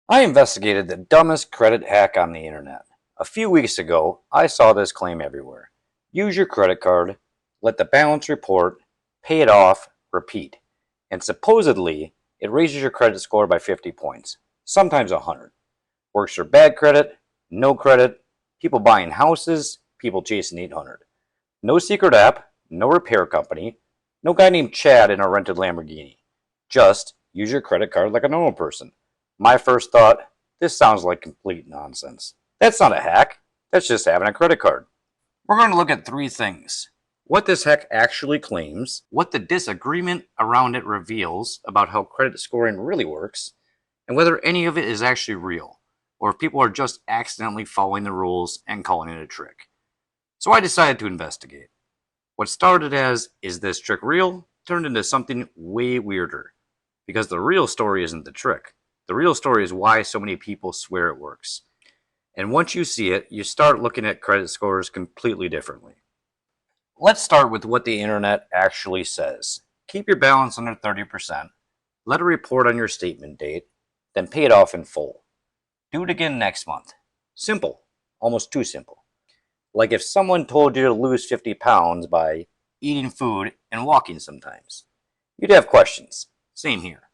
I investigated the dumbest credit hack on the internet. A few weeks ago, I saw this claim everywhere. Use your credit card, let the balance report, pay it off, repeat. And supposedly, it raises your credit score by 50 points, sometimes 100. Works for bad credit, no credit, people buying houses, people chasing 800. No secret app, no repair company, no guy named Chad in a rented Lamborghini. Just use your credit card like a normal person. My first thought, this sounds like complete nonsense. That's not a hack, that's just having a credit card. We're going to look at three things: what this hack actually claims, what the disagreement around it reveals about how credit scoring really works, and whether any of it is actually real, or if people are just accidentally following the rules and calling it a trick. So I decided to investigate. What started as, is this trick real, turned into something way weirder. Because the real story isn't the trick. The real story is why so many people swear it works. And once you see it, you start looking at credit scores completely differently. Let's start with what the internet actually says. Keep your balance under 30%, let a report on your statement date, then pay it off in full. Do it again next month. Simple. Almost too simple. Like if someone told you to lose 50 pounds by eating food and walking sometimes. You'd have questions. Same here.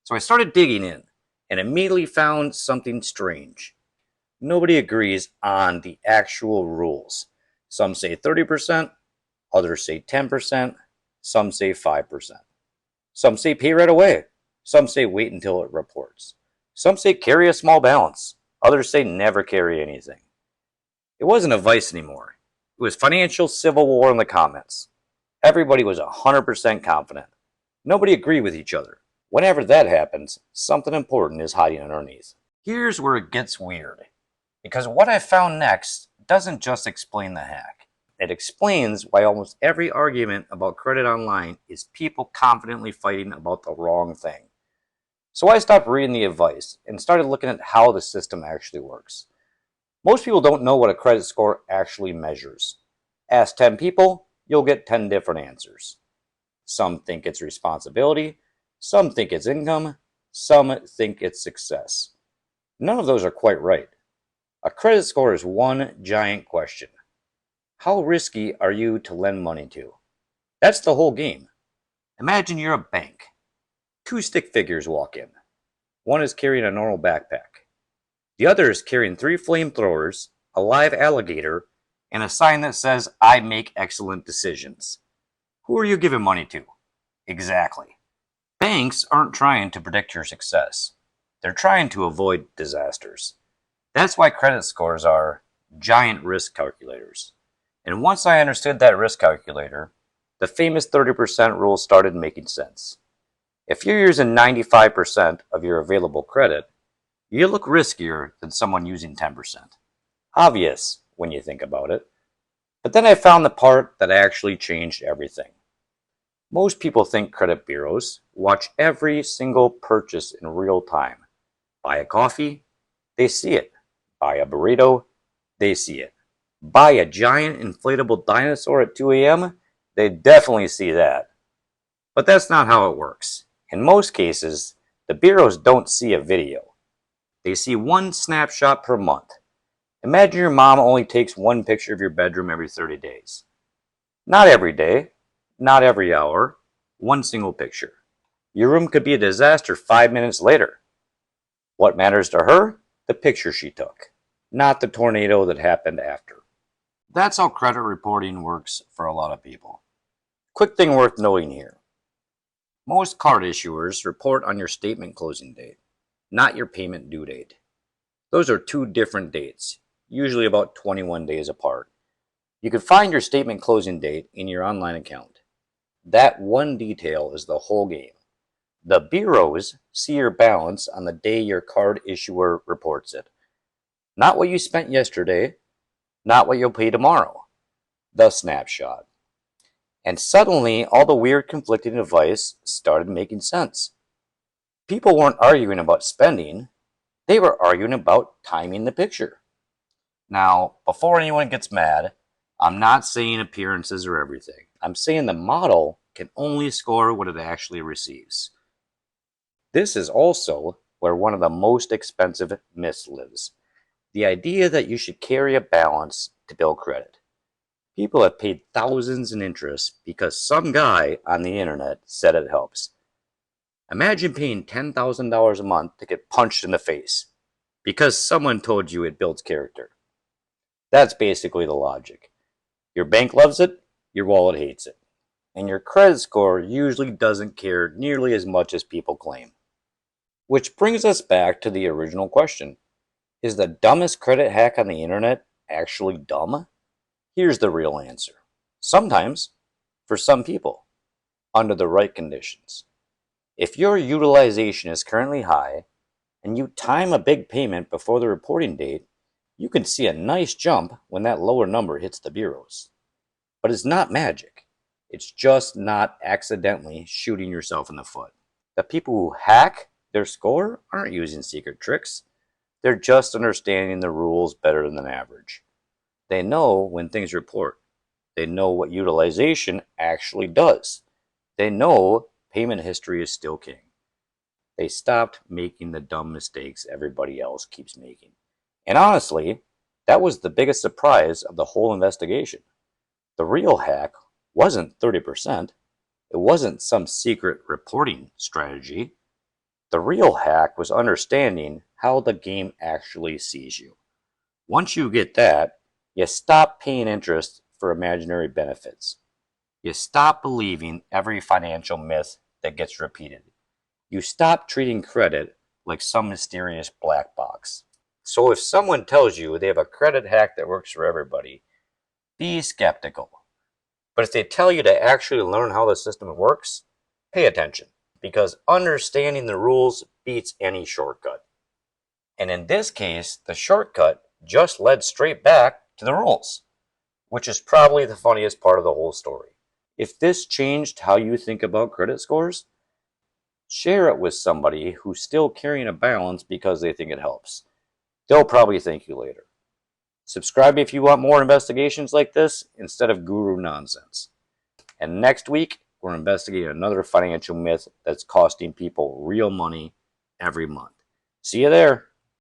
So I started digging in and immediately found something strange. Nobody agrees on the actual rules. Some say 30%, others say 10%, some say 5%. Some say pay right away. Some say wait until it reports. Some say carry a small balance. Others say never carry anything. It wasn't advice anymore. It was financial civil war in the comments. Everybody was 100% confident. Nobody agreed with each other. Whenever that happens, something important is hiding underneath. Here's where it gets weird. Because what I found next doesn't just explain the hack. It explains why almost every argument about credit online is people confidently fighting about the wrong thing. So I stopped reading the advice and started looking at how the system actually works. Most people don't know what a credit score actually measures. Ask 10 people, you'll get 10 different answers. Some think it's responsibility, some think it's income, some think it's success. None of those are quite right. A credit score is one giant question. How risky are you to lend money to? That's the whole game. Imagine you're a bank. Two stick figures walk in. One is carrying a normal backpack. The other is carrying 3 flamethrowers, a live alligator, and a sign that says, I make excellent decisions. Who are you giving money to? Exactly. Banks aren't trying to predict your success. They're trying to avoid disasters. That's why credit scores are giant risk calculators. And once I understood that risk calculator, the famous 30% rule started making sense. If you're using 95% of your available credit, you look riskier than someone using 10%. Obvious when you think about it. But then I found the part that actually changed everything. Most people think credit bureaus watch every single purchase in real time. Buy a coffee, they see it. Buy a burrito, they see it. Buy a giant inflatable dinosaur at 2 a.m., they definitely see that. But that's not how it works. In most cases, the bureaus don't see a video. They see one snapshot per month. Imagine your mom only takes one picture of your bedroom every 30 days. Not every day, not every hour, one single picture. Your room could be a disaster 5 minutes later. What matters to her? The picture she took, not the tornado that happened after. That's how credit reporting works for a lot of people. Quick thing worth noting here. Most card issuers report on your statement closing date, not your payment due date. Those are two different dates, usually about 21 days apart. You can find your statement closing date in your online account. That one detail is the whole game. The bureaus see your balance on the day your card issuer reports it. Not what you spent yesterday, not what you'll pay tomorrow. The snapshot. And suddenly, all the weird conflicting advice started making sense. People weren't arguing about spending, they were arguing about timing the picture. Now, before anyone gets mad, I'm not saying appearances are everything. I'm saying the model can only score what it actually receives. This is also where one of the most expensive myths lives. The idea that you should carry a balance to build credit. People have paid thousands in interest because some guy on the internet said it helps. Imagine paying $10,000 a month to get punched in the face because someone told you it builds character. That's basically the logic. Your bank loves it, your wallet hates it. And your credit score usually doesn't care nearly as much as people claim. Which brings us back to the original question. Is the dumbest credit hack on the internet actually dumb? Here's the real answer. Sometimes, for some people, under the right conditions. If your utilization is currently high and you time a big payment before the reporting date, you can see a nice jump when that lower number hits the bureaus. But it's not magic. It's just not accidentally shooting yourself in the foot. The people who hack their score aren't using secret tricks. They're just understanding the rules better than average. They know when things report. They know what utilization actually does. They know payment history is still king. They stopped making the dumb mistakes everybody else keeps making. And honestly, that was the biggest surprise of the whole investigation. The real hack wasn't 30%. It wasn't some secret reporting strategy. The real hack was understanding how the game actually sees you. Once you get that, you stop paying interest for imaginary benefits. You stop believing every financial myth that gets repeated. You stop treating credit like some mysterious black box. So if someone tells you they have a credit hack that works for everybody, be skeptical. But if they tell you to actually learn how the system works, pay attention, because understanding the rules beats any shortcut. And in this case, the shortcut just led straight back to the rules, which is probably the funniest part of the whole story. If this changed how you think about credit scores, share it with somebody who's still carrying a balance because they think it helps. They'll probably thank you later. Subscribe if you want more investigations like this instead of guru nonsense. And next week, we're investigating another financial myth that's costing people real money every month. See you there.